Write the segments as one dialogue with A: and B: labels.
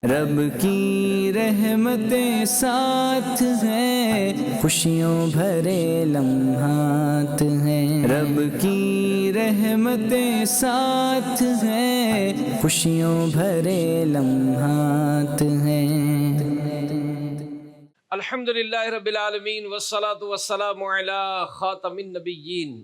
A: رب کی رحمتیں ساتھ ہیں، خوشیوں بھرے لمحات ہیں۔ رب کی رحمتیں ساتھ ہیں، خوشیوں بھرے لمحات ہیں۔
B: الحمدللہ رب العالمین والصلاة والسلام علی خاتم النبیین،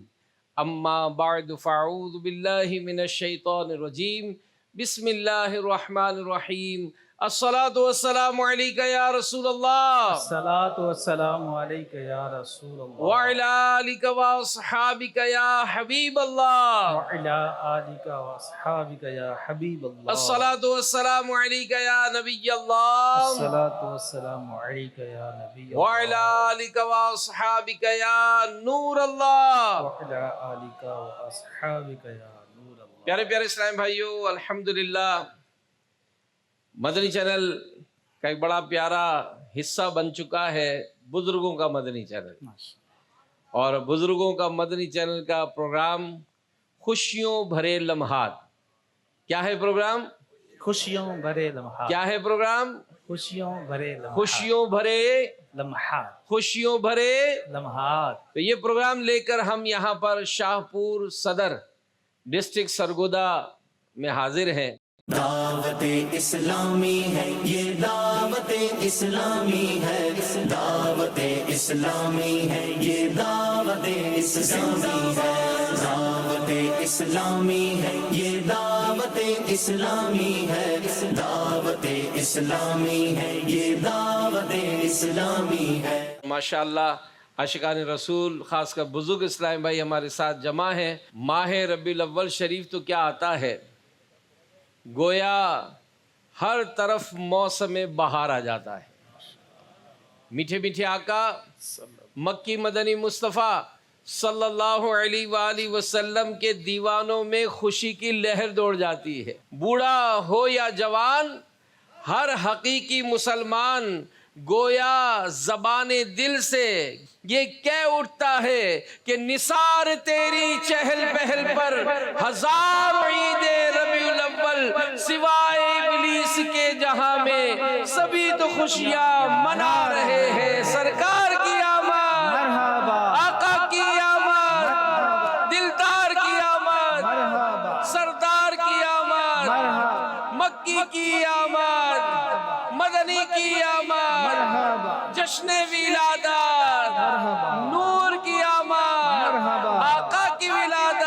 B: اما بعد فاعوذ باللہ من الشیطان الرجیم، بسم اللہ الرحمن الرحیم۔ الصلاة والسلام علیک یا رسول اللہ،
C: الصلاۃ والسلام علیک یا رسول اللہ
B: وعلی آلک واصحابک یا حبیب اللہ،
C: وعلی آلک واصحابک یا حبیب اللہ۔
B: الصلاة والسلام علیک یا نبی اللہ،
C: الصلاۃ والسلام علیک یا نبی اللہ
B: وعلی آلک واصحابک یا نور اللہ۔
C: وعلی آلک واصحابک یا نور اللہ۔
B: پیارے پیارے اسلام بھائیو، الحمدللہ مدنی چینل کا ایک بڑا پیارا حصہ بن چکا ہے بزرگوں کا مدنی چینل، اور بزرگوں کا مدنی چینل کا پروگرام خوشیوں بھرے لمحات۔ کیا ہے پروگرام؟
C: خوشیوں بھرے لمحات۔
B: کیا ہے پروگرام؟
C: خوشیوں بھرے لمحات۔
B: خوشیوں بھرے
C: لمحات۔
B: خوشیوں بھرے
C: لمحات۔
B: تو یہ پروگرام لے کر ہم یہاں پر شاہپور صدر ڈسٹرکٹ سرگودا میں حاضر ہیں۔
A: دعوت اسلامی ہے یہ، دعوت اسلامی ہے، دعوت اسلامی ہے یہ، دعوت اسلامی ہے، دعوت اسلامی ہے یہ، دعوت اسلامی ہے، دعوت اسلامی ہے یہ، دعوت اسلامی ہے۔
B: ماشاءاللہ عاشقان رسول، خاص کر بزرگ اسلام بھائی ہمارے ساتھ جمع ہیں۔ ماہ ربیع الاول شریف تو کیا آتا ہے، گویا ہر طرف موسم بہار آ جاتا ہے۔ میٹھے میٹھے آقا مکی مدنی مصطفیٰ صلی اللہ علیہ وآلہ وسلم کے دیوانوں میں خوشی کی لہر دوڑ جاتی ہے۔ بوڑھا ہو یا جوان، ہر حقیقی مسلمان گویا زبان دل سے یہ کہہ اٹھتا ہے کہ نثار تیری چہل پہل پر ہزار عید ربیع الاول، سوائے ابلیس کے جہاں میں سبھی تو خوشیاں منا رہے ہیں۔ سرکار کی آمد، آقا کی آمد، دلدار کی آمد، سردار کی آمد، مکی کی آمد، مدنی کی آمد، جشن ولادت، نور کی آمد، آقا کی ولادت۔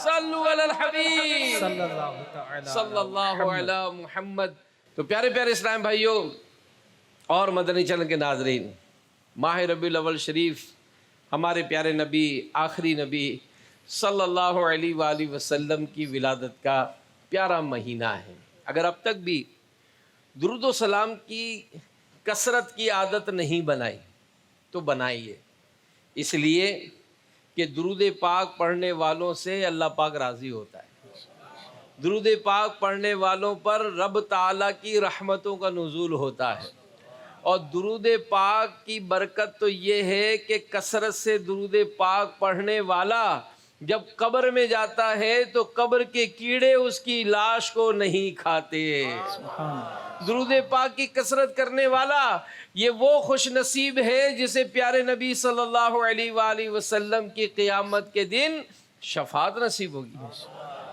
B: صلو علی الحبیب صلی اللہ علی محمد۔ تو پیارے پیارے اسلام بھائیوں اور مدنی چینل کے ناظرین، ماہ ربیع الاول شریف ہمارے پیارے نبی، آخری نبی صلی اللہ علیہ وآلہ وسلم کی ولادت کا پیارا مہینہ ہے۔ اگر اب تک بھی درود و سلام کی کثرت کی عادت نہیں بنائی تو بنائیے، اس لیے کہ درود پاک پڑھنے والوں سے اللہ پاک راضی ہوتا ہے۔ درود پاک پڑھنے والوں پر رب تعالیٰ کی رحمتوں کا نزول ہوتا ہے، اور درود پاک کی برکت تو یہ ہے کہ کثرت سے درود پاک پڑھنے والا جب قبر میں جاتا ہے تو قبر کے کیڑے اس کی لاش کو نہیں کھاتے۔ درود پاک کی کثرت کرنے والا یہ وہ خوش نصیب ہے جسے پیارے نبی صلی اللہ علیہ وآلہ وسلم کی قیامت کے دن شفاعت نصیب ہوگی،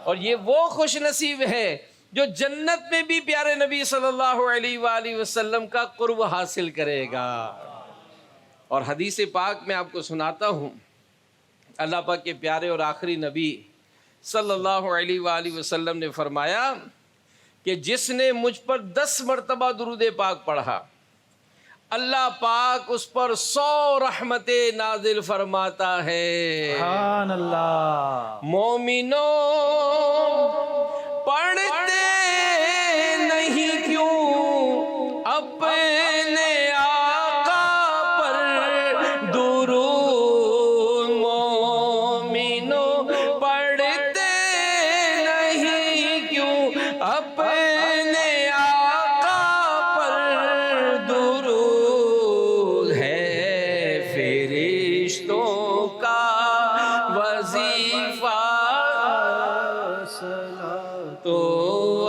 B: اور یہ وہ خوش نصیب ہے جو جنت میں بھی پیارے نبی صلی اللہ علیہ وآلہ وسلم کا قرب حاصل کرے گا۔ اور حدیث پاک میں آپ کو سناتا ہوں، اللہ پاک کے پیارے اور آخری نبی صلی اللہ علیہ وآلہ وسلم نے فرمایا کہ جس نے مجھ پر 10 مرتبہ درود پاک پڑھا، اللہ پاک اس پر 100 رحمتیں نازل فرماتا ہے۔
C: سبحان اللہ۔
B: مومنوں پڑھتے نہیں کیوں اپنے آقا پر درود، مومنوں پڑھتے نہیں کیوں اپنے آقا پر درود، ہے فرشتوں کا وظیفہ تو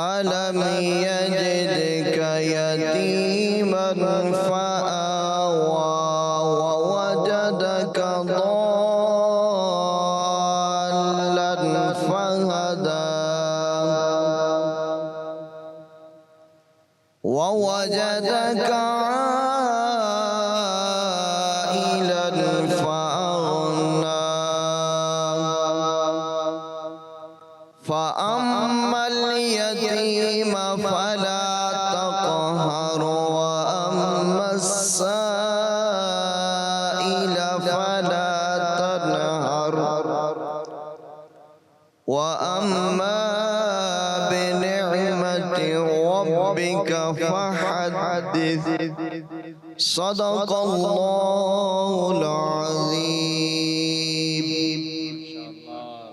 D: ألم يجدك يتيما فآوى ووجدك ضالا فهدى ووجدك عائلا فأغنى فأما اليتيم فلا تقهر وأما السائل فلا تنهر وأما بنعمة ربك فحدث صدق الله العظيم.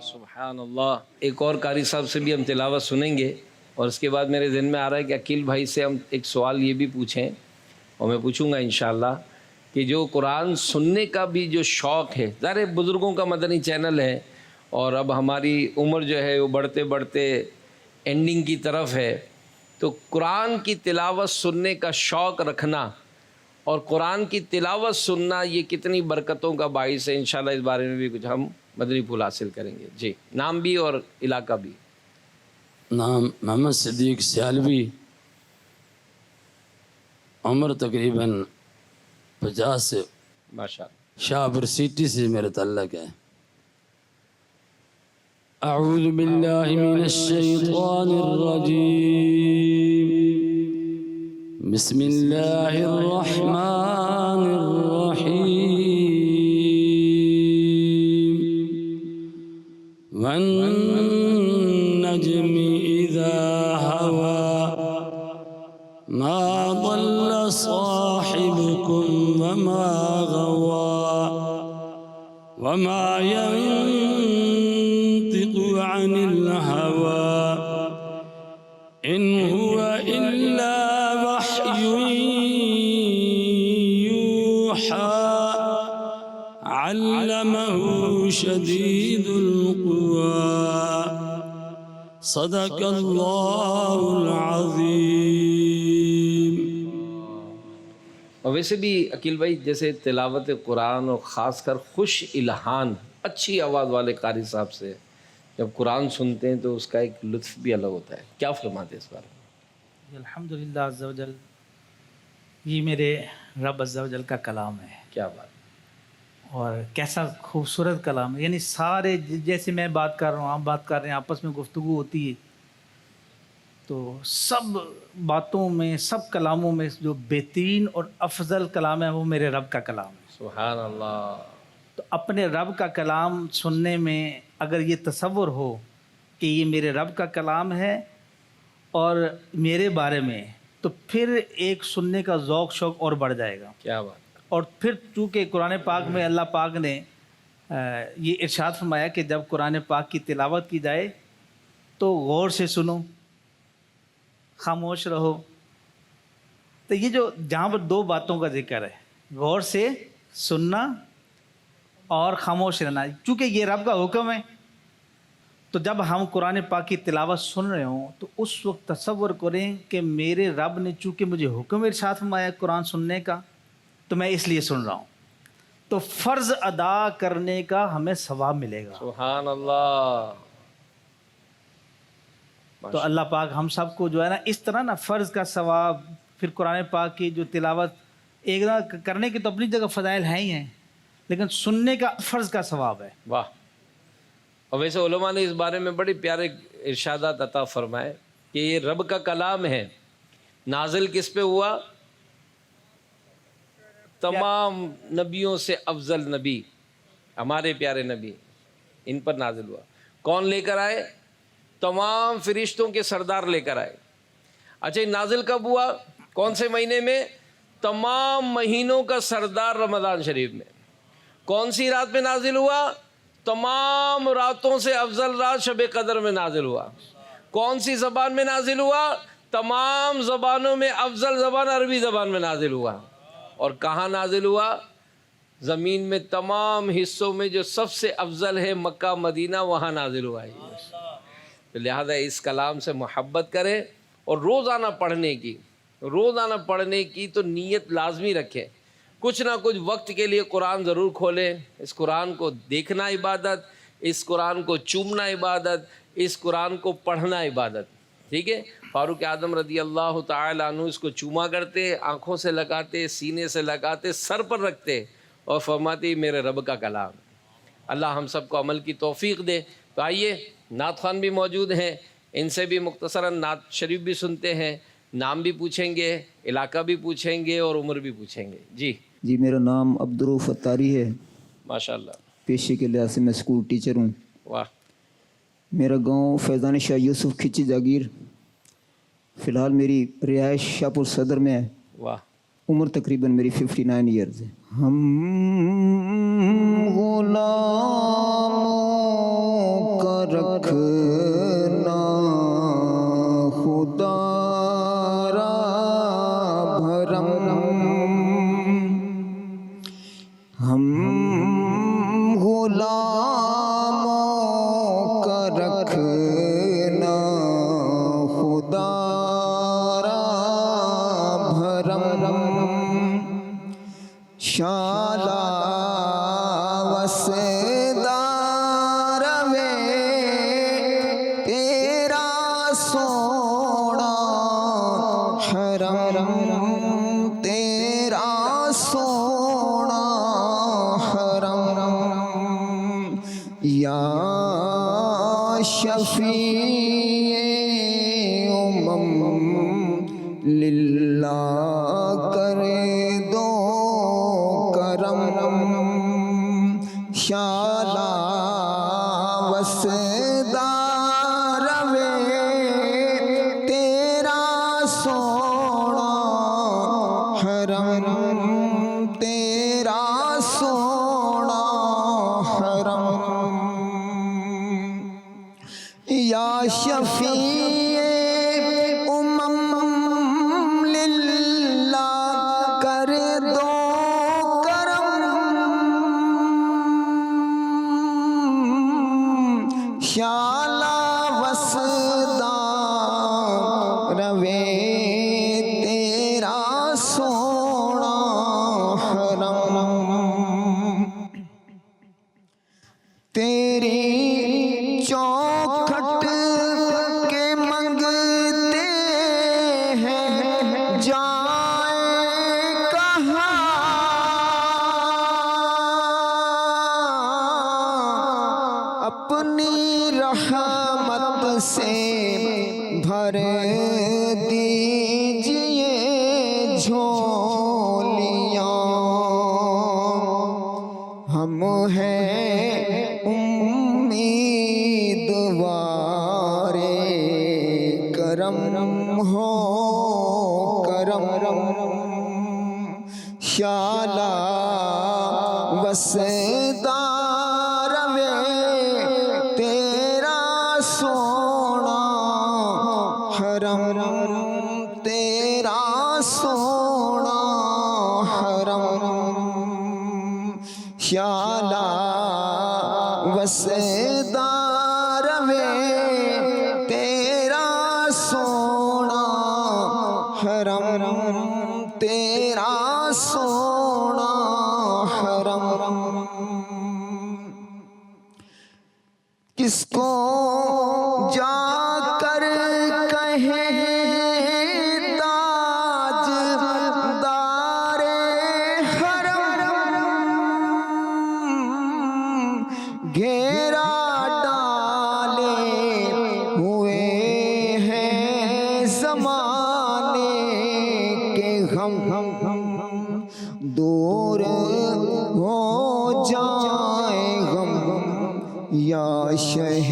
B: سبحان اللہ. ایک اور قاری صاحب سے بھی ہم تلاوت سنیں گے اور اس کے بعد میرے ذہن میں آ رہا ہے کہ عقیل بھائی سے ہم ایک سوال یہ بھی پوچھیں اور میں پوچھوں گا انشاءاللہ کہ جو قرآن سننے کا بھی جو شوق ہے، ظاہر بزرگوں کا مدنی چینل ہے اور اب ہماری عمر جو ہے وہ بڑھتے بڑھتے اینڈنگ کی طرف ہے، تو قرآن کی تلاوت سننے کا شوق رکھنا اور قرآن کی تلاوت سننا یہ کتنی برکتوں کا باعث ہے، انشاءاللہ اس بارے میں بھی کچھ ہم مدنی پھول حاصل کریں گے. جی، نام بھی اور علاقہ بھی.
E: نام محمد صدیق سیالوی، عمر تقریباً 50 سے،
B: ماشاء اللہ.
E: شاہپور سٹی سے میرا تعلق ہے. اعوذ باللہ من الشیطان الرجیم، بسم اللہ الرحمن الرحیم. والنجم اذا هوى ما ضل صاحبكم وما غوى وما ينطق عن الهوى إن هو إلا وحي يوحى علمه شديد القوى صدق الله العظيم.
B: اور ویسے بھی عقیل بھائی جیسے تلاوت قرآن اور خاص کر خوش الہان اچھی آواز والے قاری صاحب سے جب قرآن سنتے ہیں تو اس کا ایک لطف بھی الگ ہوتا ہے، کیا فرماتے ہیں اس بارے میں؟
C: الحمدللہ عز و جل، یہ میرے رب عز و جل کا کلام ہے،
B: کیا بات.
C: اور کیسا خوبصورت کلام ہے. یعنی سارے جیسے میں بات کر رہا ہوں، آپ بات کر رہے ہیں، آپس میں گفتگو ہوتی ہے، تو سب باتوں میں، سب کلاموں میں جو بہترین اور افضل کلام ہے وہ میرے رب کا کلام ہے.
B: سبحان اللہ.
C: تو اپنے رب کا کلام سننے میں اگر یہ تصور ہو کہ یہ میرے رب کا کلام ہے اور میرے بارے میں، تو پھر ایک سننے کا ذوق شوق اور بڑھ جائے گا.
B: کیا بات.
C: اور پھر چونکہ قرآن پاک میں اللہ پاک نے یہ ارشاد فرمایا کہ جب قرآن پاک کی تلاوت کی جائے تو غور سے سنو، خاموش رہو. تو یہ جو جہاں پر دو باتوں کا ذکر ہے، غور سے سننا اور خاموش رہنا، چونکہ یہ رب کا حکم ہے، تو جب ہم قرآن پاک کی تلاوت سن رہے ہوں تو اس وقت تصور کریں کہ میرے رب نے چونکہ مجھے حکم ارشاد فرمایا قرآن سننے کا تو میں اس لیے سن رہا ہوں، تو فرض ادا کرنے کا ہمیں ثواب ملے گا.
B: سبحان اللہ.
C: تو اللہ پاک ہم سب کو جو ہے نا اس طرح نا فرض کا ثواب، پھر قرآن پاک کی جو تلاوت ایک نہ کرنے کی تو اپنی جگہ فضائل ہیں ہی ہیں، لیکن سننے کا فرض کا ثواب ہے.
B: واہ. اور ویسے علماء نے اس بارے میں بڑے پیارے ارشادات عطا فرمائے کہ یہ رب کا کلام ہے، نازل کس پہ ہوا؟ تمام نبیوں سے افضل نبی ہمارے پیارے نبی، ان پر نازل ہوا. کون لے کر آئے؟ تمام فرشتوں کے سردار لے کر آئے. اچھا، نازل کب ہوا؟ کون سے مہینے میں؟ تمام مہینوں کا سردار رمضان شریف میں. کون سی رات میں نازل ہوا؟ تمام راتوں سے افضل رات شب قدر میں نازل ہوا. کون سی زبان میں نازل ہوا؟ تمام زبانوں میں افضل زبان عربی زبان میں نازل ہوا. اور کہاں نازل ہوا؟ زمین میں تمام حصوں میں جو سب سے افضل ہے مکہ مدینہ، وہاں نازل ہوا ہے. تو تو لہذا اس کلام سے محبت کریں اور روزانہ پڑھنے کی تو نیت لازمی رکھیں. کچھ نہ کچھ وقت کے لیے قرآن ضرور کھولیں. اس قرآن کو دیکھنا عبادت، اس قرآن کو چومنا عبادت، اس قرآن کو پڑھنا عبادت. ٹھیک ہے. فاروق اعظم رضی اللہ تعالی عنہ اس کو چوما کرتے، آنکھوں سے لگاتے، سینے سے لگاتے، سر پر رکھتے اور فرماتے میرے رب کا کلام. اللہ ہم سب کو عمل کی توفیق دے. تو آئیے، نعت خوان بھی موجود ہیں، ان سے بھی مختصراً نعت شریف بھی سنتے ہیں. نام بھی پوچھیں گے، علاقہ بھی پوچھیں گے اور عمر بھی پوچھیں گے.
F: جی میرا نام عبدالرؤف اتاری ہے.
B: ماشاءاللہ.
F: پیشے کے لحاظ سے میں اسکول ٹیچر ہوں.
B: واہ.
F: میرا گاؤں فیضان شاہ یوسف کھچی جاگیر. فی الحال میری رہائش شاہپور صدر میں ہے.
B: واہ.
F: عمر تقریباً میری 59 ایئرز ہے. ہم غلاموں کا رکھنا خدا را بھرم، ہم غلاموں کا رکھنا خدا را بھرم، شالا وسدار میں تیرا سونا حرم، تیرا سونا حرم، یا شفیع امم للہ کر دو کرم، شالا وسدار میں تیرا سونا حرم، تیرا سونا حرم، یا شفیع امم للہ کر دو کرم، شالا وسدار میں تیرا سونا حرم، تیری چوکھٹ کے منگتے ہیں جائے کہاں، اپنی رحمت سے بھر دیجئے جھولیاں، ہم ہیں امیدوار کرم ہو کرم، شالا وسدار میں تیرا سونا حرم، تیرا سونا حرم، شالا وسدار میں تیرا سونا حرم، تیرا سونا حرم، کس کو جا کر کہیں تاج دار حرم، گھیرا ڈالے ہوئے ہیں زمانے کے غم، دور ہو جائے غم یا شہ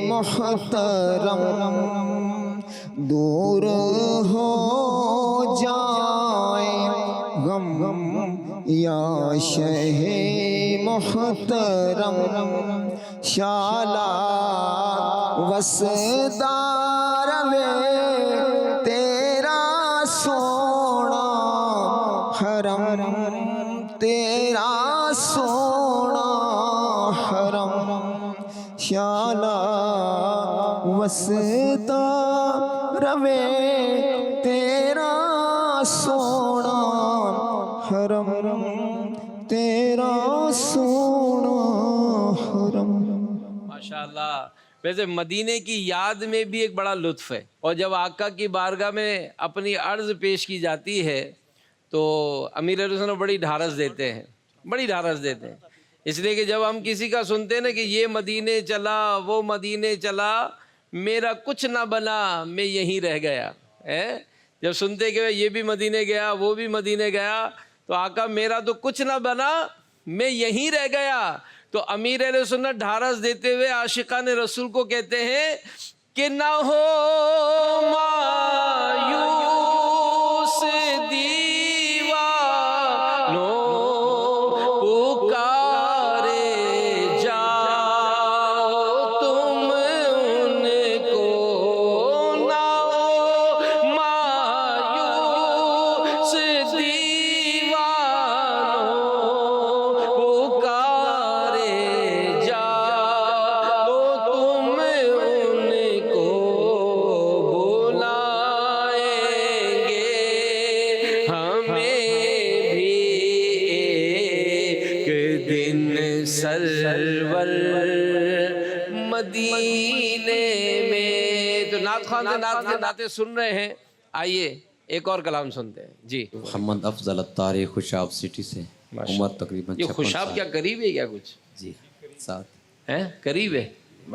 F: محترم، دور ہو جائے غم یا شہ محترم، شالا وسدار میں تیرا سونا حرم، تیرا سونا حرم، شالا
D: سجدہ روے تیرا سونا حرم تیرا سونا حرم.
B: ماشاءاللہ. ویسے مدینے کی یاد میں بھی ایک بڑا لطف ہے، اور جب آقا کی بارگاہ میں اپنی عرض پیش کی جاتی ہے تو امیر اہل سنت بڑی ڈھارس دیتے ہیں، بڑی ڈھارس دیتے ہیں. اس لیے کہ جب ہم کسی کا سنتے ہیں نا کہ یہ مدینے چلا وہ مدینے چلا میرا کچھ نہ بنا میں یہیں رہ گیا، جب سنتے کہ یہ بھی مدینے گیا وہ بھی مدینے گیا تو آقا میرا تو کچھ نہ بنا میں یہیں رہ گیا. تو امیر اہل سنت ڈھارس دیتے ہوئے عاشقان رسول کو کہتے ہیں کہ نہ ہو مایوس دیوانو پکارے جاؤ تم ان کو، نہ ہو مایوس دیوانو پکارے جاؤ تم ان کو بلائیں گے ہمیں بھی ایک دن سرور مدینے میں. تو نعت خوان سے نعتیں سن رہے ہیں، آئیے ایک اور کلام سنتے ہیں. جی
G: محمد افضل الطاری خوشاب سٹی سے، عمر تقریباً
B: یہ
G: 56
B: خوشاب
G: سال.
B: کیا قریب ہے کیا کچھ
G: جی ساتھ
B: ہے؟ قریب ہے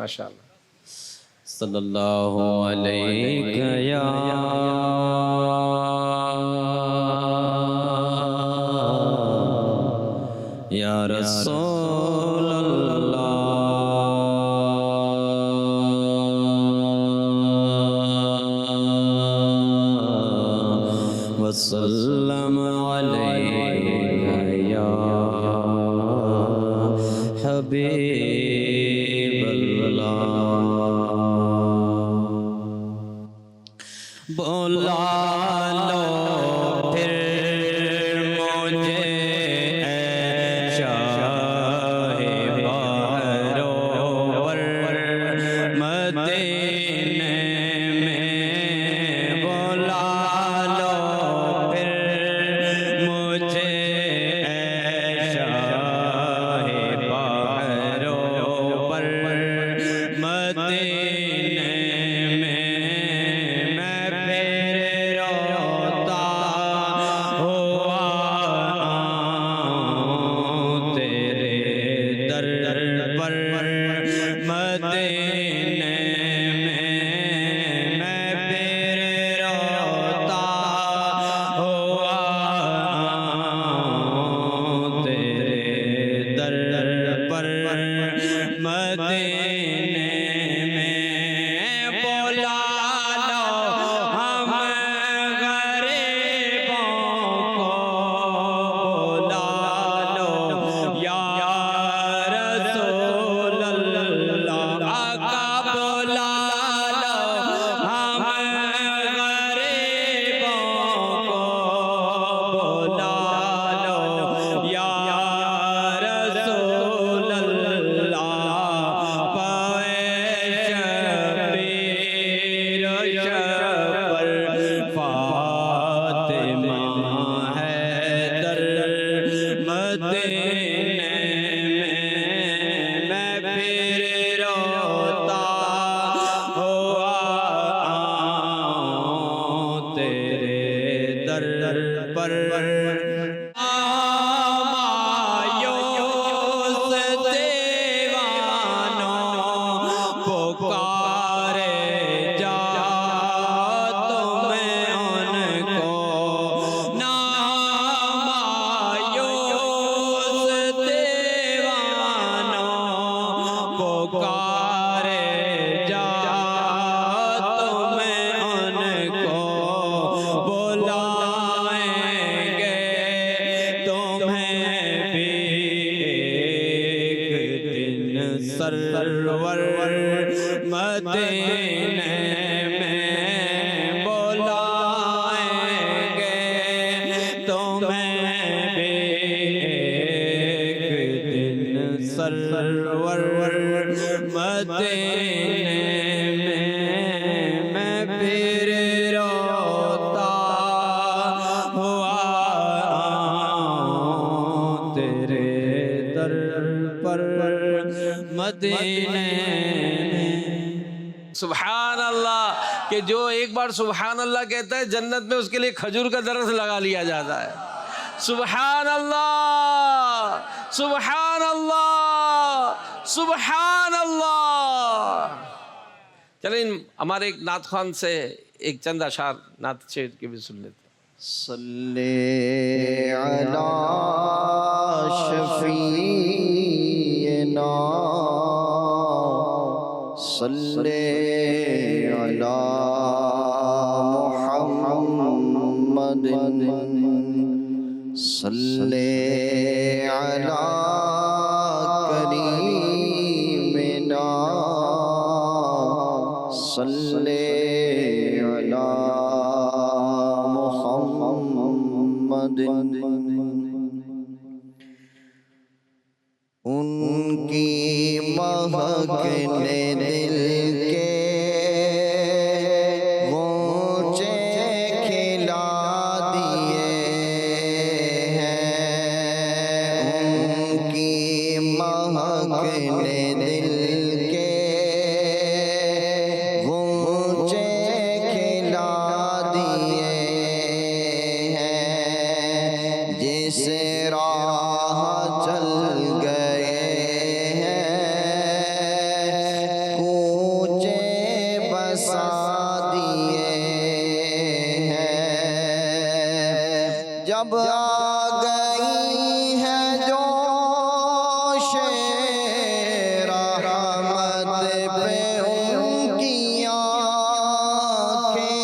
B: ماشاءاللہ.
G: صلی اللہ علیہ یا رسول اللہ وسلم علیہ یا حبیب اللہ. بولا لو پھر مجھے اے شاہ بہرور مدینے میں، بولا لو پھر مجھے اے شاہ بہرور مدینے میں. میں پھر روتا ہوا آؤں تیرے در پر مدینے میں. میں پھر روتا ہوا آؤں تیرے در پر مدینے میں. بولا لو ہم غریبوں کو، بولا لو یا رسول اللہ. آقا بولا لو ہم غریبوں کو، بولا لو یا رسول اللہ. پائے شبیر شبر فاطمہ حیدر مدینے میں. میں پھر روتا ہوا آؤں تیرے در پر. مایوس دیوانوں پکارے جاؤ تم ان کو، نہ مایوس دیوانوں پکارے جاؤ تم ان کو بلائیں گے
E: مدینے
B: سبحان اللہ، کہ جو ایک بار سبحان اللہ کہتا ہے جنت میں اس کے لیے کھجور کا درخت لگا لیا جاتا ہے. سبحان اللہ، سبحان اللہ، سبحان اللہ. چلیں ہمارے ایک نعت خوان سے ایک چند اشعار نعت شعر کے بھی سن لیتے ہیں.
D: صلی علی شفیعنا صلی علی محمد صلی علی کریمنا صلی علی محمد. ان کی مہکنے دل کے غنچے کھلا دیے ہیں. ان کی مہکنے دل کے غنچے کھلا دیے ہیں. جس راہ چل گئے ہیں کوچے بسا دیے ہیں. جب آ گئی ہے جوش رحمت پہ ان کی آنکھیں.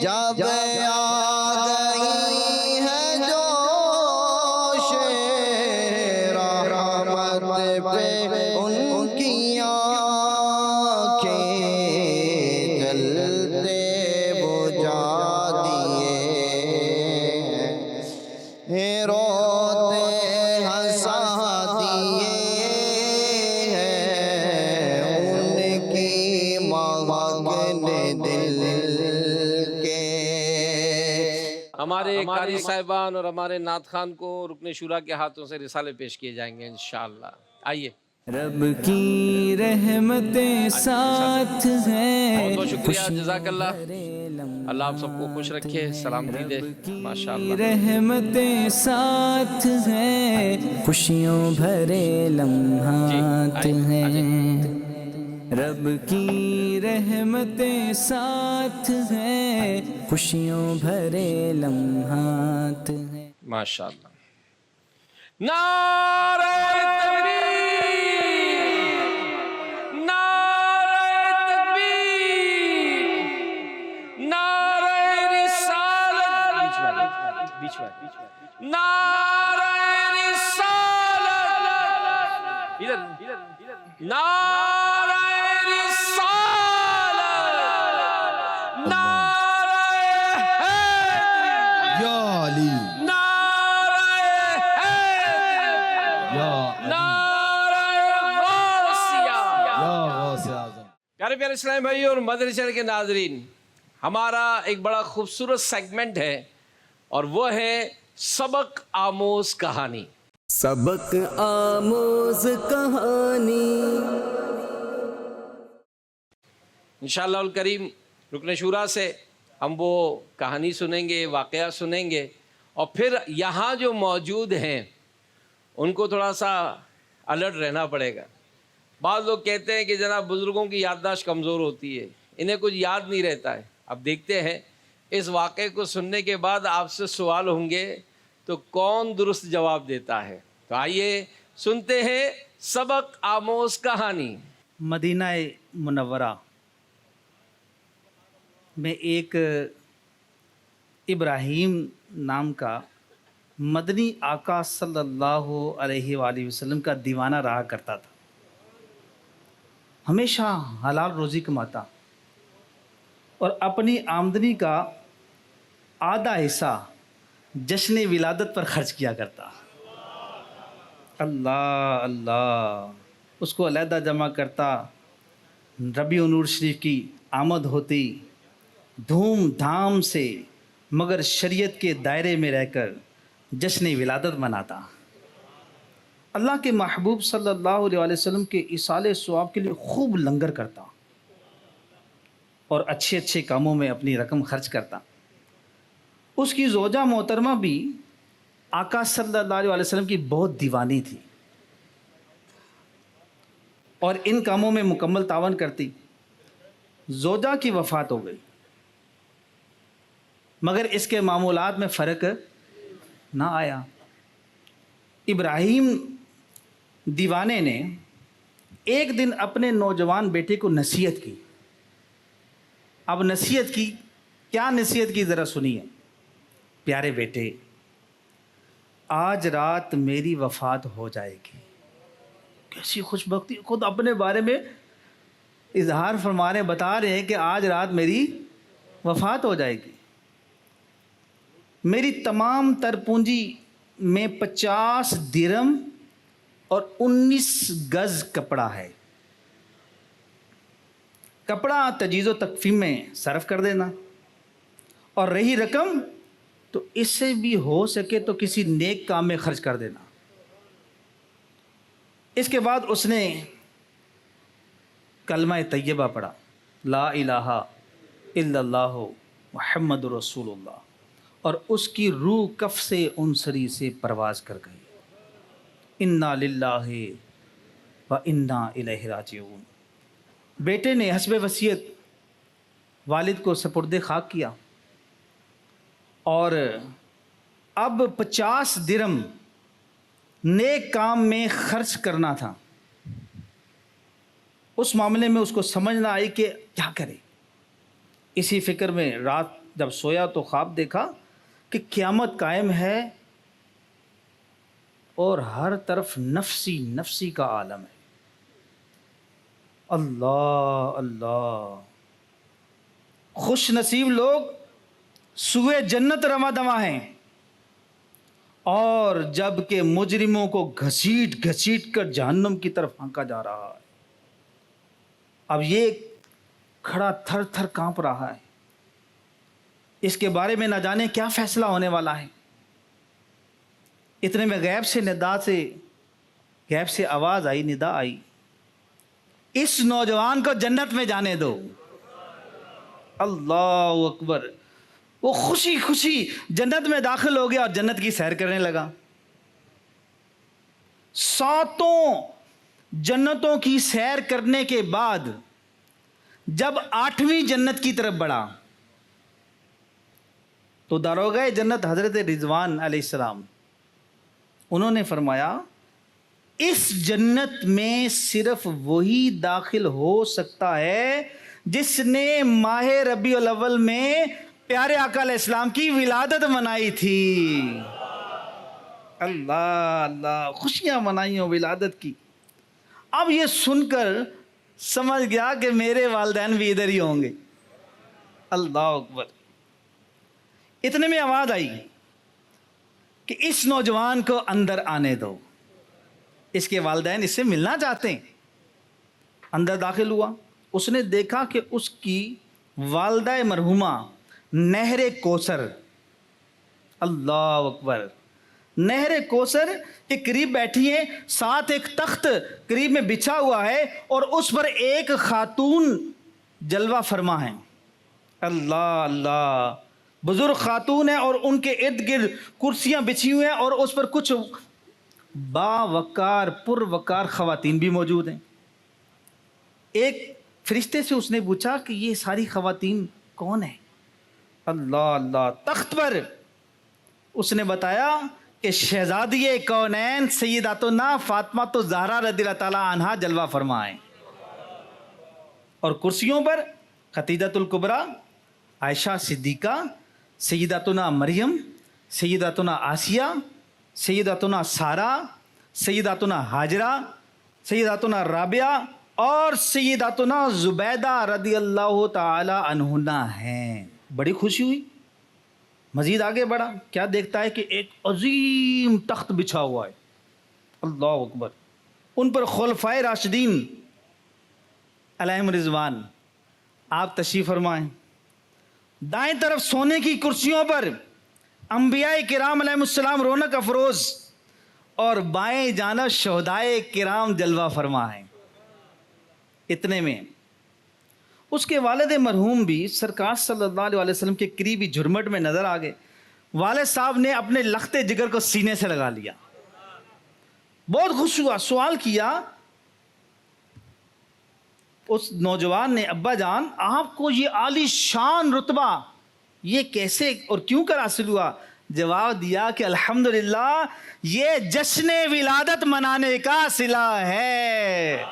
D: جب آ گئی ہے جوش رحمت پہ ان کی آنکھیں. جلتے بجھا دیے ہیں، روتے ہنسا دیے ہیں. ان کی مہکنے دل کے.
B: ہمارے قاری صاحبان اور ہمارے نعت خان کو رکن شورا کے ہاتھوں سے رسالے پیش کیے جائیں گے انشاءاللہ. آئیے.
H: رب کی رحمتیں ساتھ ہیں.
B: بہت بہت شکریہ، جزاک اللہ. اللہ آپ سب کو خوش رکھے، سلامتی دے. ماشاءاللہ.
H: رحمتیں ساتھ ہیں، خوشیوں بھرے لمحات ہیں. رب کی رحمتیں ساتھ ہیں، خوشیوں بھرے لمحات ہیں.
B: ماشاءاللہ. نعرہ تکبیر، نعرہ تکبیر، نعرہ رسالت، نعرہ رسالت، نعرہ رسالت، نعرہ حیدری،
E: یا علی،
B: نعرہ حیدری، نعرہ غوثیہ. پیارے پیارے اسلام بھائی اور مدنی چینل کے ناظرین، ہمارا ایک بڑا خوبصورت سیگمنٹ ہے اور وہ ہے سبق آموز کہانی.
H: سبق آموز کہانی.
B: انشاءاللہ الکریم رکن شورا سے ہم وہ کہانی سنیں گے، واقعہ سنیں گے، اور پھر یہاں جو موجود ہیں ان کو تھوڑا سا الرٹ رہنا پڑے گا. بعض لوگ کہتے ہیں کہ جناب بزرگوں کی یادداشت کمزور ہوتی ہے، انہیں کچھ یاد نہیں رہتا ہے. اب دیکھتے ہیں اس واقعے کو سننے کے بعد آپ سے سوال ہوں گے تو کون درست جواب دیتا ہے. تو آئیے سنتے ہیں سبق آموز کہانی.
C: مدینہ منورہ میں ایک ابراہیم نام کا مدنی آقا صلی اللہ علیہ وآلہ وسلم کا دیوانہ رہا کرتا تھا. ہمیشہ حلال روزی کماتا اور اپنی آمدنی کا آدھا حصہ جشن ولادت پر خرچ کیا کرتا. اللہ اللہ. اس کو علیحدہ جمع کرتا. ربیع النور شریف کی آمد ہوتی، دھوم دھام سے مگر شریعت کے دائرے میں رہ کر جشن ولادت مناتا. اللہ کے محبوب صلی اللہ علیہ وسلم کے ایصال ثواب کے لیے خوب لنگر کرتا اور اچھے اچھے کاموں میں اپنی رقم خرچ کرتا. اس کی زوجہ محترمہ بھی آقا صلی اللہ علیہ وسلم کی بہت دیوانی تھی اور ان کاموں میں مکمل تعاون کرتی. زوجہ کی وفات ہو گئی مگر اس کے معمولات میں فرق نہ آیا. ابراہیم دیوانے نے ایک دن اپنے نوجوان بیٹے کو نصیحت کی. اب نصیحت کی، کیا نصیحت کی ذرا سنیے. پیارے بیٹے، آج رات میری وفات ہو جائے گی. کیسی خوش بختی، خود اپنے بارے میں اظہار فرما رہے ہیں، بتا رہے ہیں کہ آج رات میری وفات ہو جائے گی. میری تمام تر پونجی میں 50 درہم اور 19 گز کپڑا ہے. کپڑا تجہیز و تکفین میں صرف کر دینا، اور رہی رقم تو اس سے بھی ہو سکے تو کسی نیک کام میں خرچ کر دینا. اس کے بعد اس نے کلمہ طیبہ پڑھا، لا الہ الا اللہ محمد رسول اللہ، اور اس کی روح کف سے انصری سے پرواز کر گئی. انا للہ و انا الیہ راجعون. بیٹے نے حسب وصیت والد کو سپرد خاک کیا اور اب 50 درہم نیک کام میں خرچ کرنا تھا. اس معاملے میں اس کو سمجھ نہ آئی کہ کیا کرے. اسی فکر میں رات جب سویا تو خواب دیکھا کہ قیامت قائم ہے اور ہر طرف نفسی نفسی کا عالم ہے. اللہ اللہ، خوش نصیب لوگ سوئے جنت رواں دواں ہیں، اور جب کہ مجرموں کو گھسیٹ گھسیٹ کر جہنم کی طرف ہانکا جا رہا ہے. اب یہ کھڑا تھر تھر کانپ رہا ہے، اس کے بارے میں نہ جانے کیا فیصلہ ہونے والا ہے. اتنے میں غیب سے آواز آئی، ندا آئی، اس نوجوان کو جنت میں جانے دو. اللہ اکبر. وہ خوشی خوشی جنت میں داخل ہو گیا اور جنت کی سیر کرنے لگا. 7 جنتوں کی سیر کرنے کے بعد جب 8ویں جنت کی طرف بڑھا تو داروغہ جنت حضرت رضوان علیہ السلام انہوں نے فرمایا، اس جنت میں صرف وہی داخل ہو سکتا ہے جس نے ماہ ربیع الاول میں پیارے آقا علیہ السلام کی ولادت منائی تھی. اللہ اللہ، خوشیاں منائی ہوں ولادت کی. اب یہ سن کر سمجھ گیا کہ میرے والدین بھی ادھر ہی ہوں گے. اللہ اکبر. اتنے میں آواز آئی کہ اس نوجوان کو اندر آنے دو، اس کے والدین اس سے ملنا چاہتے ہیں. اندر داخل ہوا، اس نے دیکھا کہ اس کی والدہ مرحومہ نہر کوثر، اللہ اکبر، نہر کوثر کے قریب بیٹھی ہیں، ساتھ ایک تخت قریب میں بچھا ہوا ہے اور اس پر ایک خاتون جلوہ فرما ہے. اللہ اللہ، بزرگ خاتون ہے اور ان کے ارد گرد کرسیاں بچھی ہوئی ہیں اور اس پر کچھ باوقار پر وقار خواتین بھی موجود ہیں. ایک فرشتے سے اس نے پوچھا کہ یہ ساری خواتین کون ہیں؟ اللہ اللہ. تخت پر اس نے بتایا کہ شہزادی کونین سیداتنا فاطمہ تو زہرا رضی اللہ تعالی عنہا جلوہ فرما ہیں، اور کرسیوں پر خدیجۃ الکبریٰ، عائشہ صدیقہ، سیداتنا مریم، سیداتنا آسیہ، سیداتنا سارہ، سیداتنا ہاجرہ، سیداتنا رابعہ اور سیداتنا زبیدہ رضی اللہ تعالی عنہا ہیں. بڑی خوشی ہوئی. مزید آگے بڑھا، کیا دیکھتا ہے کہ ایک عظیم تخت بچھا ہوا ہے. اللہ اکبر. ان پر خلفائے راشدین علیہم رضوان آپ تشریف فرمائیں. دائیں طرف سونے کی کرسیوں پر انبیاء کرام علیہم السلام رونق افروز اور بائیں جانب شہدائے کرام جلوہ فرما ہیں. اتنے میں اس کے والد مرحوم بھی سرکار صلی اللہ علیہ وسلم کے قریبی جھرمٹ میں نظر آ گئے. والد صاحب نے اپنے لخت جگر کو سینے سے لگا لیا, بہت خوش ہوا, سوال کیا اس نوجوان نے, ابا جان آپ کو یہ عالی شان رتبہ یہ کیسے اور کیوں کر حاصل ہوا؟ جواب دیا کہ الحمدللہ یہ جشن ولادت منانے کا صلہ ہے.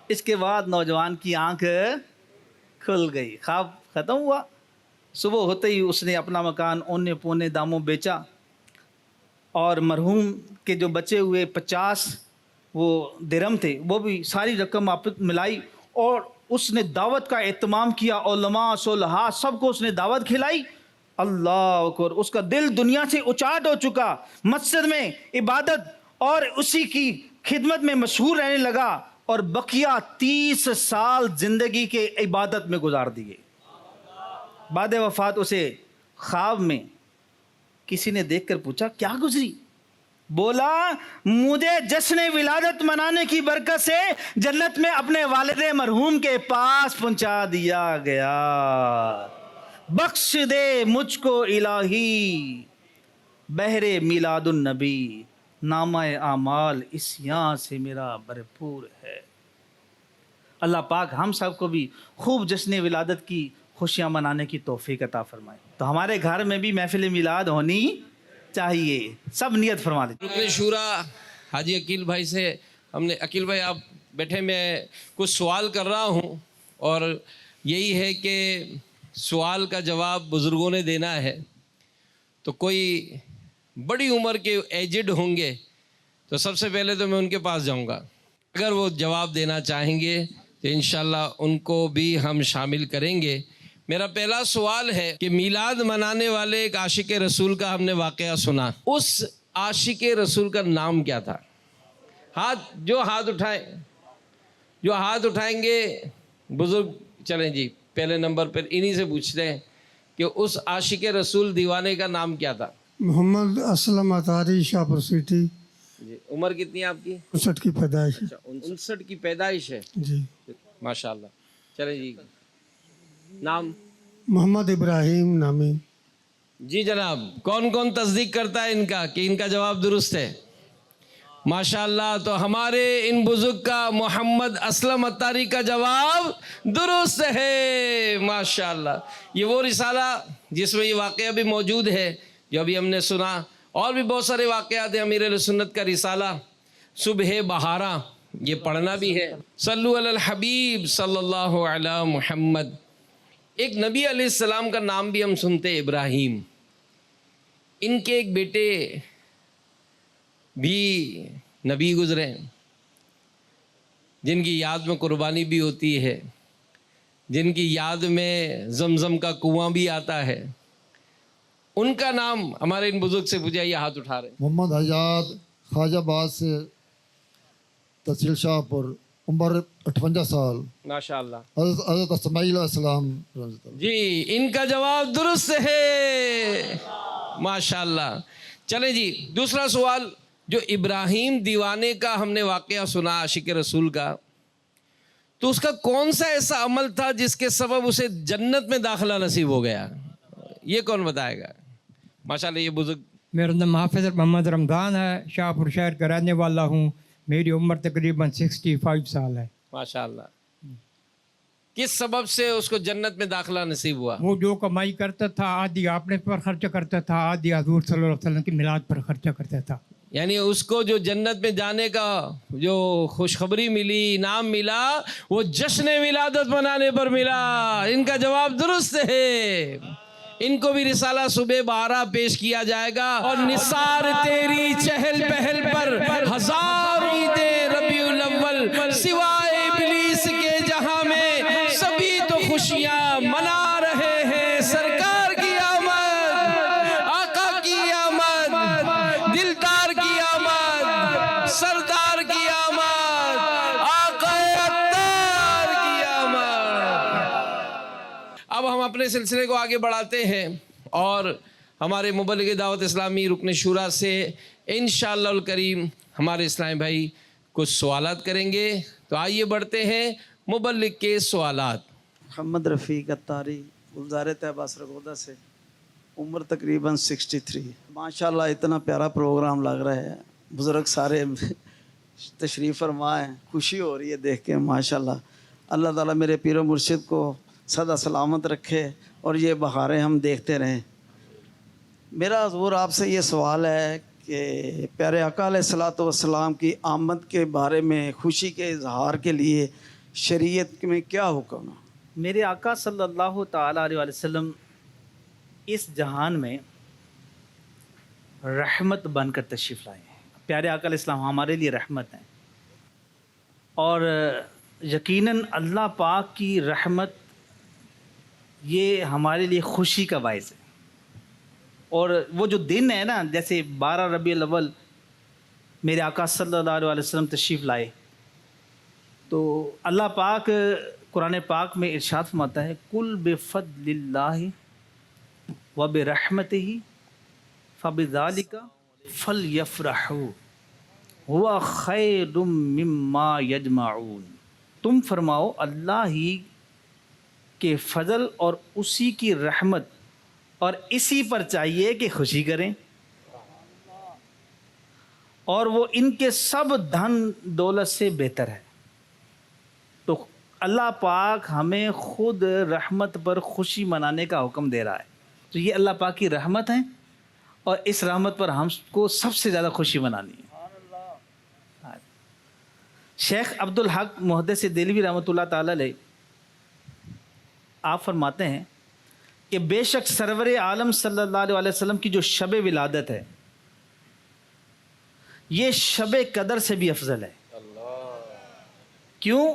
C: اس کے بعد نوجوان کی آنکھ کھل گئی, خواب ختم ہوا. صبح ہوتے ہی اس نے اپنا مکان اونے پونے داموں بیچا اور مرحوم کے جو بچے ہوئے 50 وہ درہم تھے وہ بھی ساری رقم واپس ملائی اور اس نے دعوت کا اہتمام کیا. علماء صلحاء سب کو اس نے دعوت کھلائی. اللہ اکبر, اس کا دل دنیا سے اچاٹ ہو چکا, مسجد میں عبادت اور اسی کی خدمت میں مشہور رہنے لگا اور بقیہ 30 سال زندگی کے عبادت میں گزار دیے. بعد وفات اسے خواب میں کسی نے دیکھ کر پوچھا کیا گزری؟ بولا مجھے جشن ولادت منانے کی برکت سے جنت میں اپنے والد مرحوم کے پاس پہنچا دیا گیا. بخش دے مجھ کو الہی بہر میلاد النبی, نامہ اعمال اس یہاں سے میرا بھرپور ہے. اللہ پاک ہم سب کو بھی خوب جشن ولادت کی خوشیاں منانے کی توفیق عطا فرمائے. تو ہمارے گھر میں بھی محفل میلاد ہونی چاہیے, سب نیت فرما دیں.
B: رکن شورا حاجی عقیل بھائی سے ہم نے, عقیل بھائی آپ بیٹھے, میں کچھ سوال کر رہا ہوں اور یہی ہے کہ سوال کا جواب بزرگوں نے دینا ہے. تو کوئی بڑی عمر کے ایجڈ ہوں گے تو سب سے پہلے تو میں ان کے پاس جاؤں گا, اگر وہ جواب دینا چاہیں گے تو انشاءاللہ ان کو بھی ہم شامل کریں گے. میرا پہلا سوال ہے کہ میلاد منانے والے ایک عاشق رسول کا ہم نے واقعہ سنا, اس عاشق رسول کا نام کیا تھا؟ جو ہاتھ اٹھائیں گے بزرگ. چلیں جی, پہلے نمبر پر انہی سے پوچھتے ہیں کہ اس عاشق رسول دیوانے کا نام کیا تھا؟
I: محمد اسلم اطاری, شاہپور سٹی.
B: جی, عمر کتنی ہے آپ کی؟
I: 59 کی پیدائش.
B: 59 کی پیدائش ہے
I: جی,
B: ماشاءاللہ. چلیں جی, نام؟
I: محمد ابراہیم نامی.
B: جی جناب, کون کون تصدیق کرتا ہے ان کا کہ ان کا جواب درست ہے؟ ماشاءاللہ. تو ہمارے ان بزرگ کا محمد اسلم اطاری کا جواب درست ہے ماشاءاللہ. یہ وہ رسالہ جس میں یہ واقعہ بھی موجود ہے جو ابھی ہم نے سنا, اور بھی بہت سارے واقعات ہیں. امیر اہل سنت کا رسالہ صبح بہارا, یہ پڑھنا بھی ہے. صلو علی الحبیب صلی اللہ علی محمد. ایک نبی علیہ السلام کا نام بھی ہم سنتے, ابراہیم. ان کے ایک بیٹے بھی نبی گزرے جن کی یاد میں قربانی بھی ہوتی ہے, جن کی یاد میں زمزم کا کنواں بھی آتا ہے. ان کا نام ہمارے ان بزرگ سے پوچھا, یہ ہاتھ اٹھا رہے.
J: محمد حیات, خواجہ آباد سے, تحصیل شاہپور, عمر 58 سال.
B: ماشاءاللہ.
J: حضرت اسماعیل علیہ السلام.
B: جی, ان کا جواب درست ہے ماشاءاللہ. چلیں جی, دوسرا سوال. جو ابراہیم دیوانے کا ہم نے واقعہ سنا عاشق رسول کا, تو اس کا کون سا ایسا عمل تھا جس کے سبب اسے جنت میں داخلہ نصیب ہو گیا؟ یہ کون بتائے گا؟ ماشاءاللہ یہ بزرگ.
K: میرا نام حافظ محمد رمضان ہے, شاہپور شہر کا رہنے والا ہوں. میری عمر تقریباً 65 سال ہے.
B: ماشاءاللہ. کس سبب سے اس کو جنت میں داخلہ نصیب ہوا؟
K: وہ جو کمائی کرتا تھا آدھی اپنے پر خرچ کرتا تھا, آدھی حضور صلی اللہ علیہ وسلم کی میلاد پر خرچہ کرتا تھا.
B: یعنی اس کو جو جنت میں جانے کا جو خوشخبری ملی, انعام ملا, وہ جشن ولادت منانے پر ملا. ان کا جواب درست ہے. ان کو بھی رسالہ صبح 12 پیش کیا جائے گا. اور نثار تیری چہل پہل پر ہزار عیدیں ربیع الاول, سوائے ابلیس کے جہاں میں سبھی تو خوشیاں منا رہے ہیں. سرکار کی آمد, آقا کی آمد, دلدار کی آمد, سردار کی آمد, آقا عطار کی آمد. اب ہم اپنے سلسلے کو آگے بڑھاتے ہیں اور ہمارے مبلغ دعوت اسلامی رکن شورا سے انشاءاللہ الکریم ہمارے اسلامی بھائی کچھ سوالات کریں گے. تو آئیے بڑھتے ہیں مبلغ کے سوالات.
C: محمد رفیق اتاری گلزار طیبہ سرگودا سے، عمر تقریباً 63. ماشاءاللہ اتنا پیارا پروگرام لگ رہا ہے، بزرگ سارے تشریف فرما ہیں، خوشی ہو رہی ہے دیکھ کے ماشاءاللہ. اللہ تعالیٰ میرے پیر و مرشد کو سدا سلامت رکھے اور یہ بہاریں ہم دیکھتے رہیں. میرا حضور آپ سے یہ سوال ہے کہ پیارے آقا علیہ الصلوۃ والسلام کی آمد کے بارے میں خوشی کے اظہار کے لیے شریعت میں کیا حکم ہے؟ میرے آقا صلی اللہ تعالیٰ علیہ وسلم اس جہان میں رحمت بن کر تشریف لائے ہیں. پیارے آقا علیہ السلام ہمارے لیے رحمت ہیں، اور یقیناً اللہ پاک کی رحمت یہ ہمارے لیے خوشی کا باعث ہے. اور وہ جو دن ہے نا، جیسے 12 ربیع الاول میرے آقا صلی اللہ علیہ وسلم تشریف لائے، تو اللہ پاک قرآن پاک میں ارشاد فرماتا ہے قُلْ بِفَضْلِ اللَّهِ وَبِرَحْمَتِهِ فَبِذَلِكَ فَلْيَفْرَحُوا هُوَ خَيْرٌ مِّمَّا يَجْمَعُونَ. تم فرماؤ اللہ ہی کے فضل اور اسی کی رحمت اور اسی پر چاہیے کہ خوشی کریں، اور وہ ان کے سب دھن دولت سے بہتر ہے. تو اللہ پاک ہمیں خود رحمت پر خوشی منانے کا حکم دے رہا ہے. تو یہ اللہ پاک کی رحمت ہے، اور اس رحمت پر ہم کو سب سے زیادہ خوشی منانی ہے. شیخ عبدالحق محدث دہلوی رحمۃ اللہ تعالی علیہ آپ فرماتے ہیں کہ بے شک سرور عالم صلی اللہ علیہ وسلم کی جو شب ولادت ہے یہ شب قدر سے بھی افضل ہے. کیوں؟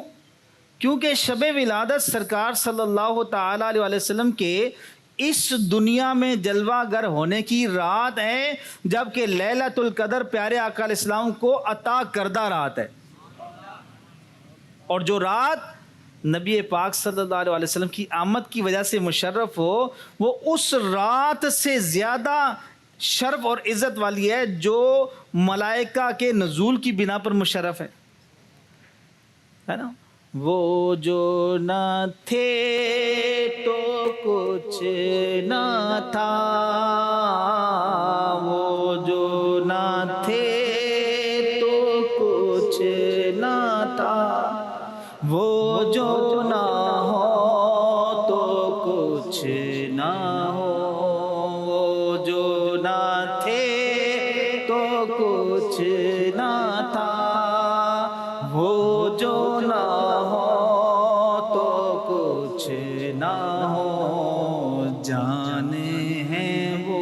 C: کیونکہ شب ولادت سرکار صلی اللہ تعالی علیہ وسلم کے اس دنیا میں جلوہ گر ہونے کی رات ہے، جبکہ لیلۃ القدر پیارے آقا علیہ السلام کو عطا کردہ رات ہے. اور جو رات نبی پاک صلی اللہ علیہ وسلم کی آمد کی وجہ سے مشرف ہو، وہ اس رات سے زیادہ شرف اور عزت والی ہے جو ملائکہ کے نزول کی بنا پر مشرف ہے نا. وہ جو نہ تھے تو کچھ نہ تھا، وہ جو نہ تھے تو کچھ نہ تھا، وہ جو نہ ہو تو کچھ نہ ہو، وہ جو نہ تھے تو کچھ نہ تھا، وہ جو نہ ہو تو کچھ نہ ہو. جانے ہیں وہ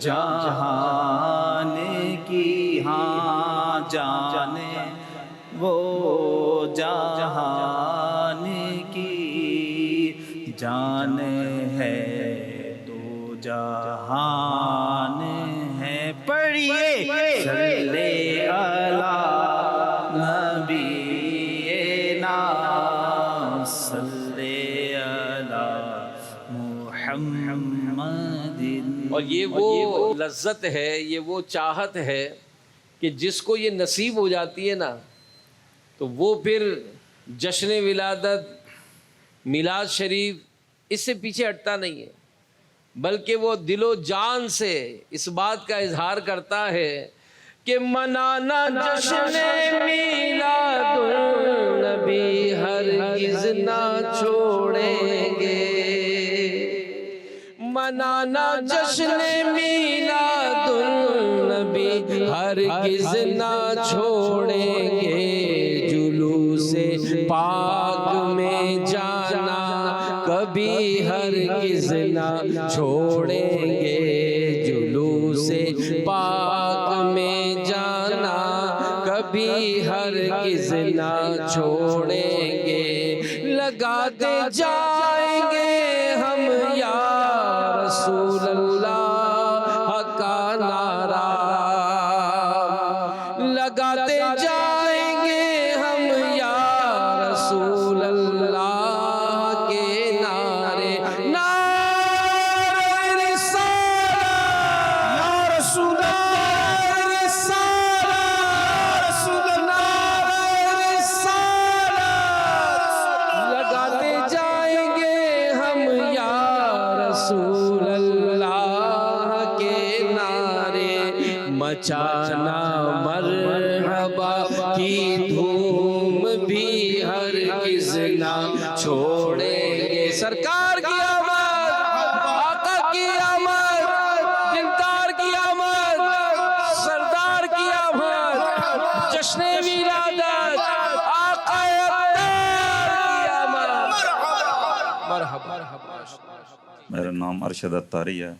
C: جہان کی، ہاں جانے وہ جہان کی، جان ہے تو جہان ہے. پڑھیے صلی علی نبینا صلی علی محمد.
B: اور یہ وہ لذت ہے، یہ وہ چاہت ہے کہ جس کو یہ نصیب ہو جاتی ہے نا، تو وہ پھر جشن ولادت، میلاد شریف اس سے پیچھے ہٹتا نہیں ہے، بلکہ وہ دل و جان سے اس بات کا اظہار کرتا ہے کہ منانا جشن میلاد النبی ہرگز نہ چھوڑیں گے، منانا جشن میلاد النبی ہرگز نہ چھوڑیں گے، جلوس پاک میں جانا کبھی ہرگز نہ چھوڑیں گے، جلوس پاک میں جانا کبھی ہرگز نہ چھوڑیں گے، لگاتے جائیں گے ہم یا رسول اللہ کا نعرہ، لگاتے جائیں گے ہم یا رسول اللہ کے نعرے، نعرہ رسالت یا رسول اللہ مچانا مرحبا کی دھوم بھی ہرگز نہ چھوڑیں گے سرکار کی آمد آقا کی آمد دلدار کی آمد سردار کی آمد جشن ولادت آقا اطہار کی آمد مرحبا
L: میرا نام ارشد اتاری ہے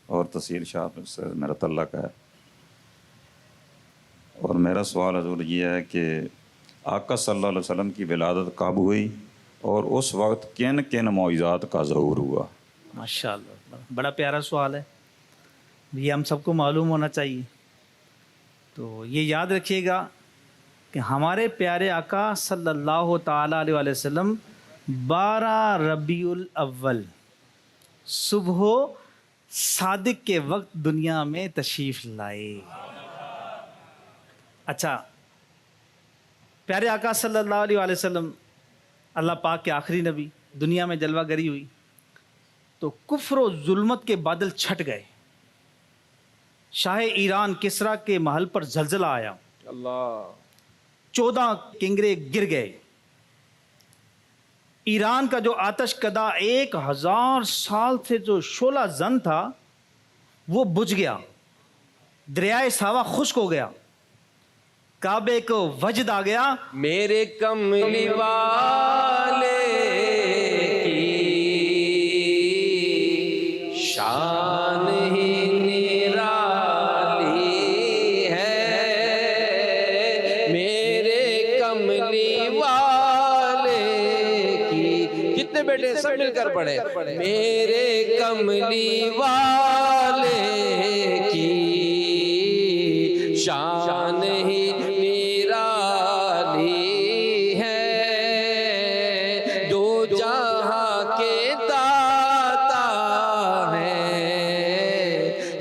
L: اور تحصیل شاہپور سے میرا تعلق ہے، اور میرا سوال حضور یہ ہے کہ آقا صلی اللہ علیہ وسلم کی ولادت کب ہوئی اور اس وقت کن کن معجزات کا ظہور ہوا؟
C: ماشاءاللہ بڑا پیارا سوال ہے، یہ ہم سب کو معلوم ہونا چاہیے۔ تو یہ یاد رکھیے گا کہ ہمارے پیارے آقا صلی اللہ تعالیٰ علیہ وسلم 12 ربیع الاول صبح صادق کے وقت دنیا میں تشریف لائے۔ اچھا، پیارے آقا صلی اللہ علیہ وسلم اللہ پاک کے آخری نبی، دنیا میں جلوہ گری ہوئی تو کفر و ظلمت کے بادل چھٹ گئے، شاہ ایران کسریٰ کے محل پر زلزلہ آیا، 14 کنگرے گر گئے، ایران کا جو آتش کدا 1000 سال سے جو شعلہ زن تھا وہ بجھ گیا، دریائے ساوا خشک ہو گیا، کعبے کو وجد آ گیا،
B: میرے کملی والے کی شان ہی نرالی ہے، میرے کملی والے کی، کتنے بیٹے سب مل کر پڑھے، میرے کملی والے کی شان ہی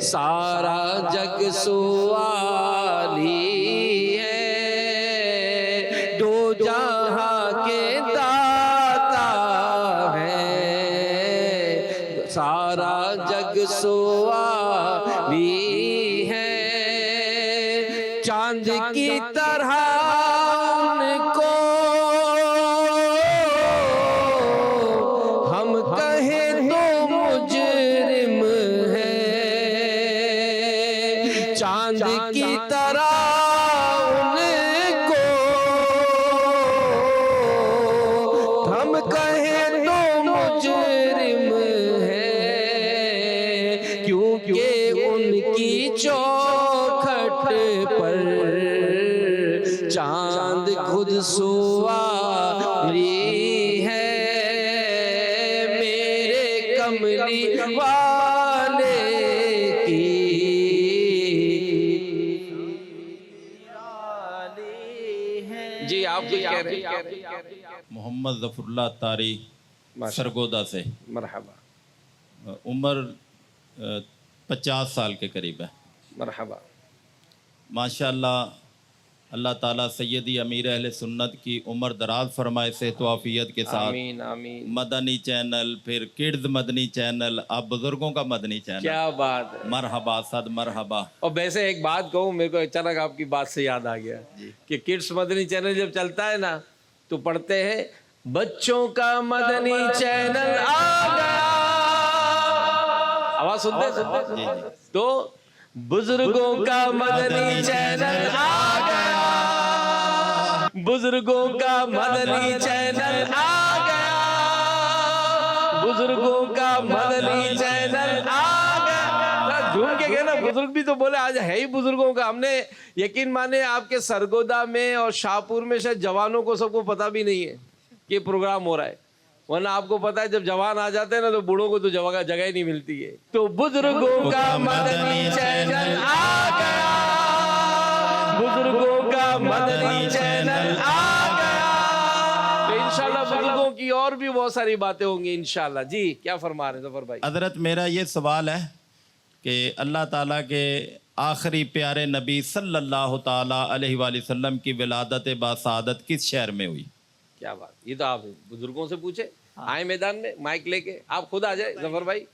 B: سارا جگ سوالی ہے، دو جہاں کے داتا ہے، سارا جگ سوالی ہے، چاند کی طرح ان کو ہم کہیں تو مجرم ہے، چاند کی طرح ان کو ہم کہیں تو مجرم ہے، کیونکہ ان کی چوکھٹ پر چاند خود سواری ہے، میرے کملی والے کی جی آپ کچھ کہہ رہے ہیں؟
M: محمد ظفر اللہ اتاری سرگودا سے،
B: مرحبا،
M: عمر 50 سال کے قریب ہے،
B: مرحبا،
M: ماشاءاللہ اللہ تعالیٰ سیدی امیر اہل سنت کی عمر دراز فرمائے، صحت و عافیت کے ساتھ،
B: آمین آمین،
M: مدنی چینل، پھر کڈز مدنی چینل، اب بزرگوں کا مدنی چینل،
B: کیا بات ہے،
M: مرحبا صد مرحبا۔
B: اور ویسے ایک بات کہوں، میرے کو اچانک آپ کی بات سے یاد آ گیا کہ کڈس مدنی چینل جب چلتا ہے نا تو پڑھتے ہیں بچوں کا مدنی چینل آ گیا، آواز سنتے تو بزرگوں کا مدنی چینل آ گیا، بزرگوں کا مدنی چینل آ گیا، بزرگوں کا مدنی چینل آ گیا، جھوم کے گئے نا بزرگ بھی تو بولے آج ہے ہی بزرگوں کا۔ ہم نے یقین مانے آپ کے سرگودا میں اور شاہپور میں شاید جوانوں کو سب کو پتہ بھی نہیں ہے کہ پروگرام ہو رہا ہے، ورنہ آپ کو پتا ہے جب جوان آ جاتے ہیں نا تو بوڑھوں کو تو جگہ ہی نہیں ملتی ہے۔ تو بزرگوں کا مدنی چینل آ گیا، بزرگوں کا مدنی چینل آ گیا، تو انشاءاللہ بزرگوں کی اور بھی بہت ساری باتیں ہوں گی انشاءاللہ۔ جی کیا فرما رہے ہیں ظفر بھائی؟
M: حضرت میرا یہ سوال ہے کہ اللہ تعالیٰ کے آخری پیارے نبی صلی اللہ تعالیٰ علیہ وآلہ وسلم کی ولادت باسعادت کس شہر میں ہوئی؟
B: کیا بات، یہ تو آپ بزرگوں سے پوچھے، آئے میدان میں مائک لے کے، آپ خود آ جائے ظفر بھائی،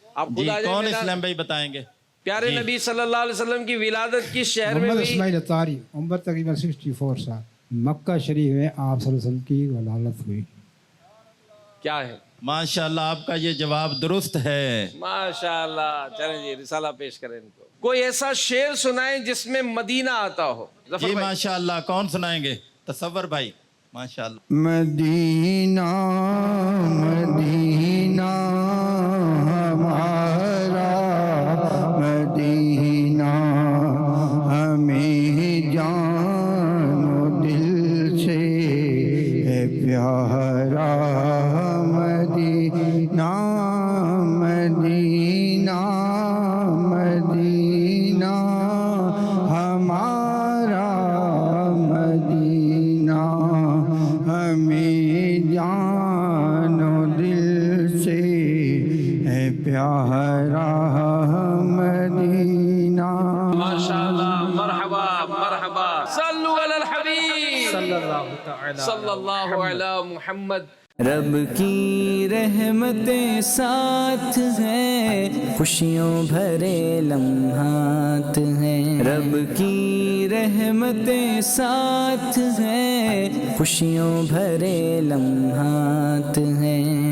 B: آپ خود آ جائے
M: کون
B: میدان۔
M: اسلام بھائی بتائیں گے؟
B: پیارے نبی صلی اللہ علیہ وسلم کی ولادت کس شہر میں
K: محمد
B: ہوئی؟
K: اسماعیل اتاری، عمر تقریباً 64 سال، مکہ شریف میں آپ صلی اللہ علیہ وسلم کی ولادت ہوئی۔
B: کیا ہے؟
M: ماشاءاللہ آپ کا یہ جواب درست ہے۔
B: ماشاءاللہ، چلیں جی رسالہ پیش کریں ان کو۔ کوئی ایسا شعر سنائیں جس میں مدینہ آتا ہو۔ ظفر
M: جی
B: بھائی۔
M: ماشاءاللہ، کون سنائیں گے؟ تصور بھائی، ماشاءاللہ۔
D: مدینہ مدینہ ہمارا مدینہ ہمیں جان و دل سے ہے پیارا مدینہ مدینہ مدینہ ہمارا مدینہ ہمیں جان و دل سے ہے پیارا مدینہ۔
B: ماشاءاللہ، مرحبا مرحبا، صلو علی الحبیب صلی اللہ علی محمد۔
H: رب کی رحمتیں ساتھ ہیں، خوشیوں بھرے لمحات ہیں، رب کی رحمتیں ساتھ ہیں، خوشیوں بھرے لمحات ہیں۔